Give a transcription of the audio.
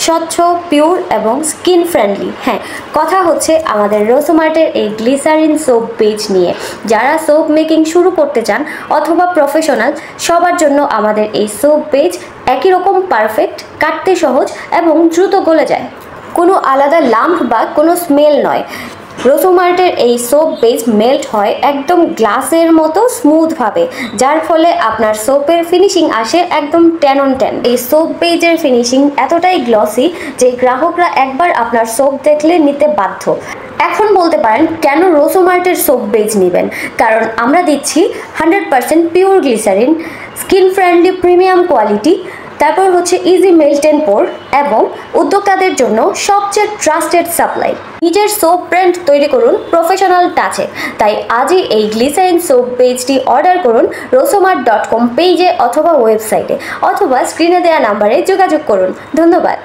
স্বচ্ছ, পিওর এবং skin friendly. হ্যাঁ, কথা হচ্ছে আমাদের রোসোমার্টের এই গ্লিসারিন সোপ বেজ নিয়ে। যারা সোপ মেকিং শুরু করতে চান অথবা প্রফেশনাল, সবার জন্য আমাদের এই সোপ বেজ একই রকম পারফেক্ট, কাটতে সহজ এবং দ্রুত গলে যায়। কোনো আলাদা লাম্প বা কোনো স্মেল নয়। রোসোমার্টের এই সোপ বেজ মেল্ট হয় একদম গ্লাসের মতো স্মুথভাবে, যার ফলে আপনার সোপের ফিনিশিং আসে একদম 10 on 10। এই সোপ বেজের ফিনিশিং এতটাই গ্লসি যে গ্রাহকরা একবার আপনার সোপ দেখলে নিতে বাধ্য। এখন বলতে পারেন কেন রোসোমার্টের সোপ বেজ নেবেন? কারণ আমরা দিচ্ছি 100% pure glycerine, skin friendly premium quality, তারপর হচ্ছে ইজি মেল্ট এন্ড পোর এবং উদ্যোক্তাদের জন্য সবচেয়ে ট্রাস্টেড সাপ্লাই। নিজের সোপ ব্র্যান্ড তৈরি করুন প্রফেশনাল টাচে। তাই আজই এই গ্লিসারিন সোপ বেজটি অর্ডার করুন rosomart.com পেজে অথবা ওয়েবসাইটে, অথবা স্ক্রিনে দেওয়া নাম্বারে যোগাযোগ করুন। ধন্যবাদ।